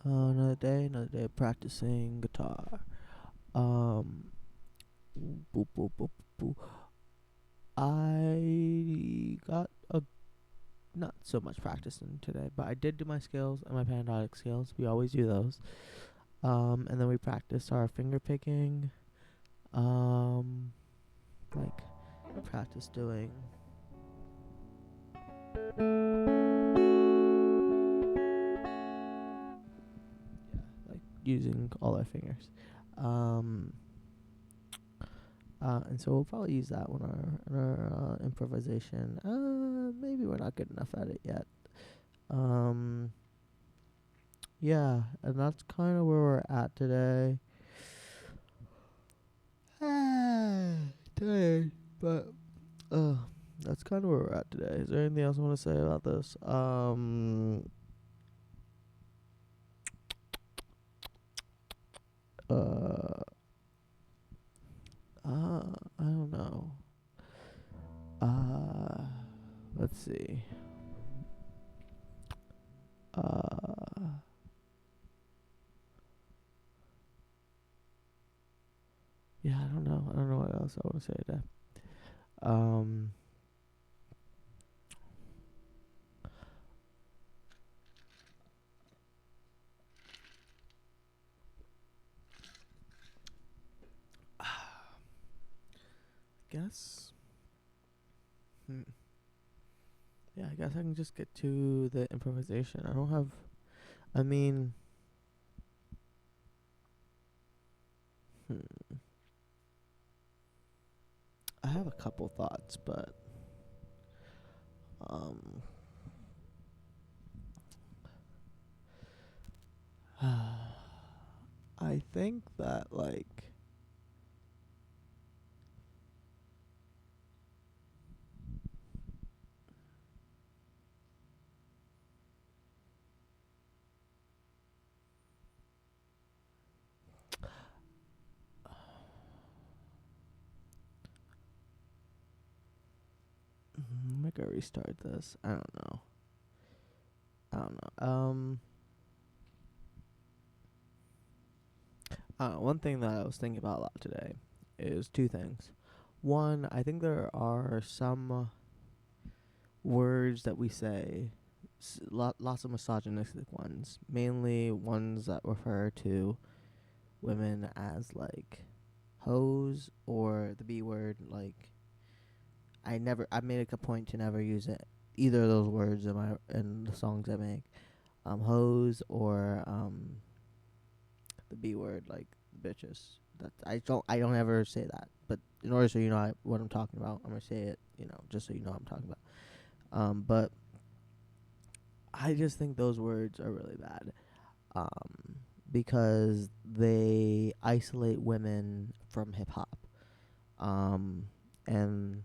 Another day practicing guitar. Um, boop, boop, boop, boop. I got a not so much practicing today, but I did do my scales and my pandiatic scales. We always do those. And then we practiced our finger picking. Um, like practice doing like using all our fingers. Um, and so we'll probably use that when our improvisation. Maybe we're not good enough at it yet. Um, yeah, and that's kind of where we're at today. Tired, but that's kind of where we're at today. Is there anything else I want to say about this? Uh, I don't know. Uh, let's see. Yeah, I don't know. I don't know what else I want to say today. Um, guess. Yeah, I guess I can just get to the improvisation. I don't have. I mean. I have a couple thoughts, but um, I think that like I'm gonna restart this. I don't know. I don't know. One thing that I was thinking about a lot today is two things. One, I think there are some words that we say, lots of misogynistic ones, mainly ones that refer to women as like hoes or the B word. Like I made a point to never use it either of those words in the songs I make. Hoes or the B word, like bitches. That I don't ever say that. But in order so you know what I'm talking about, I'm gonna say it. Just so you know what I'm talking about. But I just think those words are really bad. Because they isolate women from hip hop. And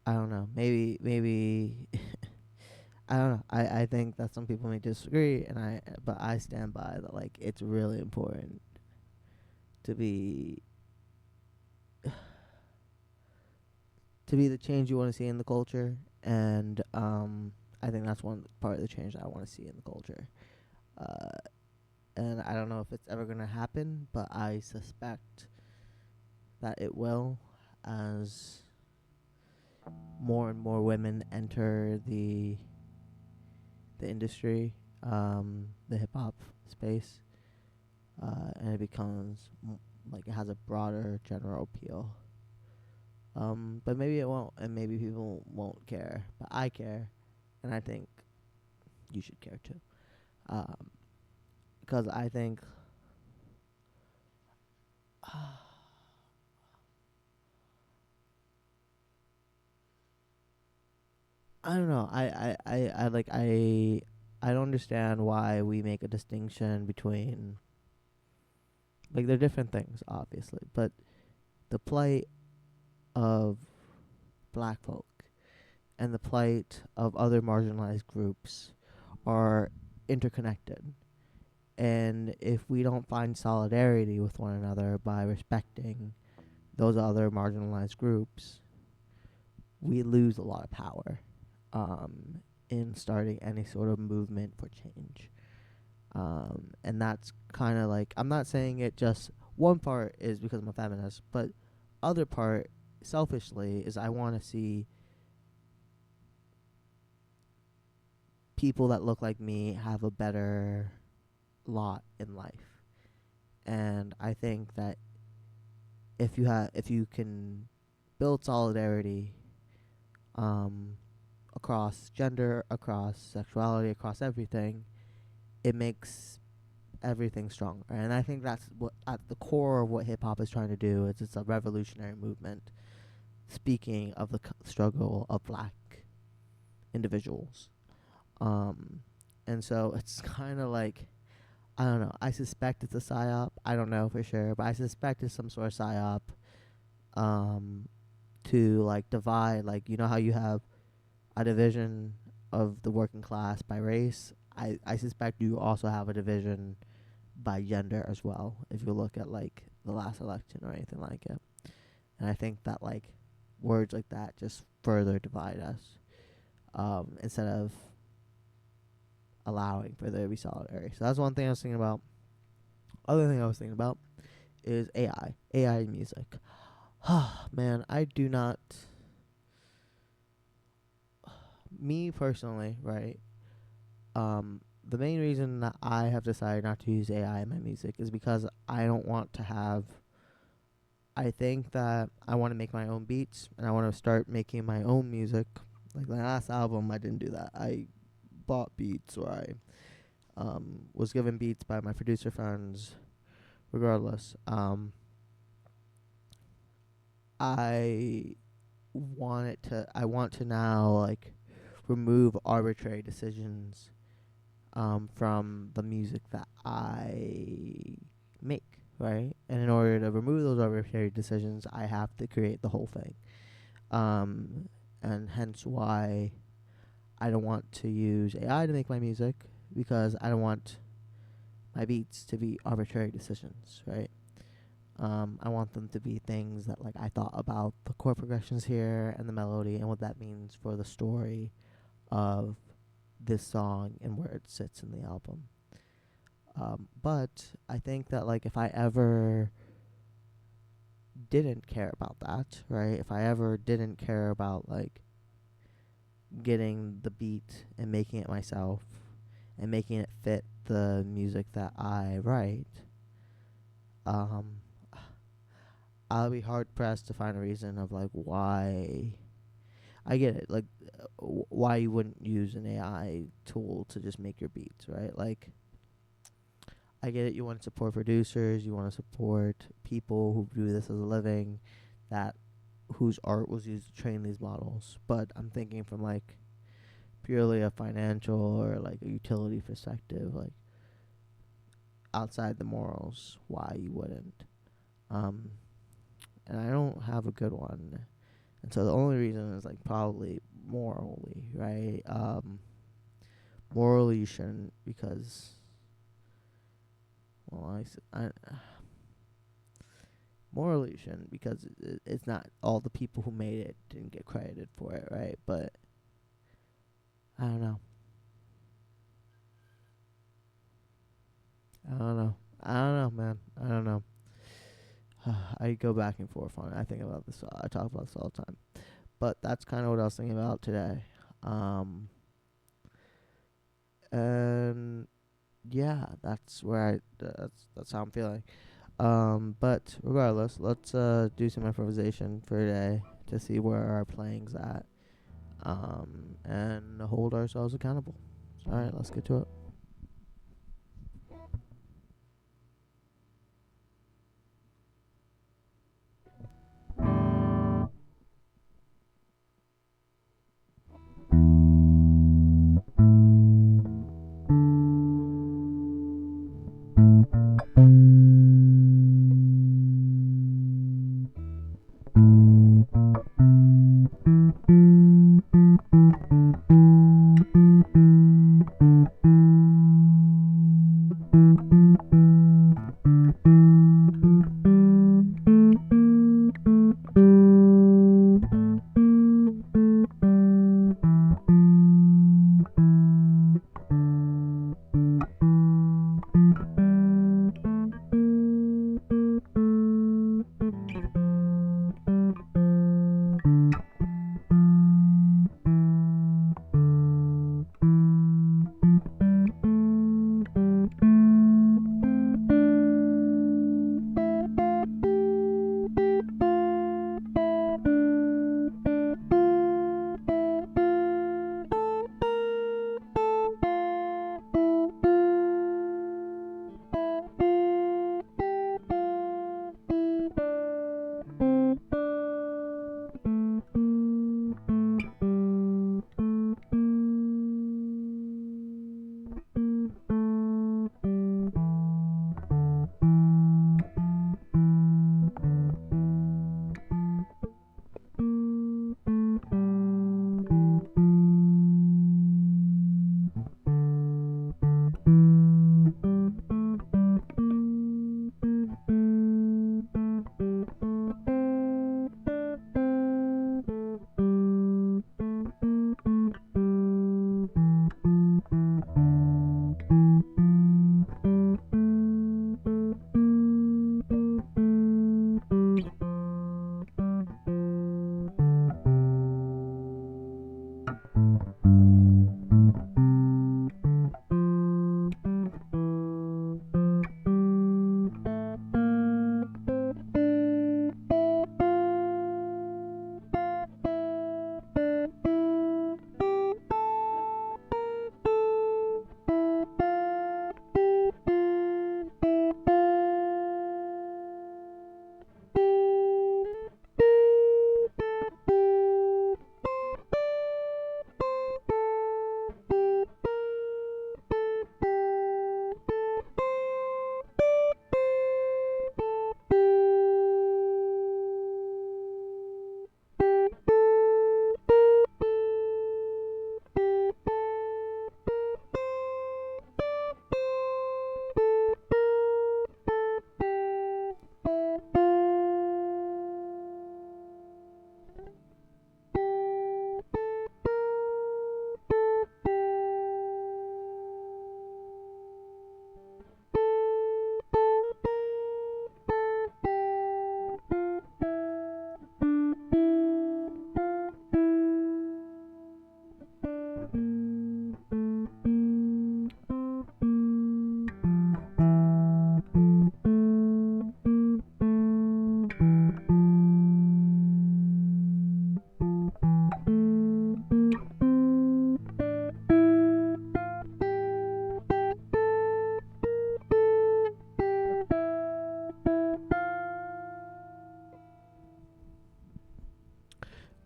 I don't know. Maybe I don't know. I think that some people may disagree, but I stand by that. Like, it's really important to be the change you want to see in the culture, and I think that's one part of the change that I want to see in the culture. Uh, and I don't know if it's ever gonna happen, but I suspect that it will, as more and more women enter the industry, the hip hop space, and it becomes like it has a broader general appeal. But maybe it won't, and maybe people won't care. But I care, and I think you should care too. Because I think I don't know. I don't understand why we make a distinction between, like, they're different things, obviously, but the plight of black folk and the plight of other marginalized groups are interconnected. And if we don't find solidarity with one another by respecting those other marginalized groups, we lose a lot of power in starting any sort of movement for change. And that's kind of like, I'm not saying it just one part is because I'm a feminist, but other part selfishly is I want to see people that look like me have a better lot in life. And I think that if you can build solidarity um across gender, across sexuality, across everything, it makes everything stronger. And I think that's what at the core of what hip hop is trying to do. Is it's a revolutionary movement speaking of the struggle of black individuals. Um and so it's kind of like, I don't know. I suspect it's a psyop. I don't know for sure, but I suspect it's some sort of psyop um to like divide, like, you know how you have a division of the working class by race. I suspect you also have a division by gender as well, if you look at like the last election or anything like it. And I think that like words like that just further divide us, instead of allowing for there to be solidarity. So that's one thing I was thinking about. Other thing I was thinking about is AI music. Man, I do not. Me personally, right? The main reason that I have decided not to use AI in my music is because I don't want to have. I think that I want to make my own beats and I want to start making my own music. Like my last album, I didn't do that. I bought beats, or I was given beats by my producer friends. Regardless, I I want to now like remove arbitrary decisions from the music that I make, right? And in order to remove those arbitrary decisions, I have to create the whole thing. And hence why I don't want to use AI to make my music, because I don't want my beats to be arbitrary decisions, right? I want them to be things that like I thought about the chord progressions here and the melody and what that means for the story of this song and where it sits in the album. But I think that like if I ever didn't care about that, right? If I ever didn't care about like getting the beat and making it myself and making it fit the music that I write, um, I'll be hard pressed to find a reason of like why. I get it, like why you wouldn't use an AI tool to just make your beats, right? Like I get it. You want to support producers. You want to support people who do this as a living, that whose art was used to train these models. But I'm thinking from like purely a financial or like a utility perspective, like outside the morals, why you wouldn't. Um, and I don't have a good one. And so the only reason is like probably morally, right? Morally you shouldn't, because well, morally you shouldn't, because it's not all the people who made it didn't get credited for it, right? But I don't know. I don't know. I don't know, man. I don't know. I go back and forth on it. I think about this. I talk about this all the time. But that's kind of what I was thinking about today. And yeah, that's where that's how I'm feeling. But regardless, let's do some improvisation for today to see where our playing's at. And hold ourselves accountable. All right, let's get to it.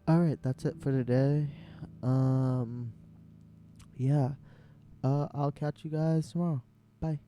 All right, that's it for today. Um, yeah. I'll catch you guys tomorrow. Bye.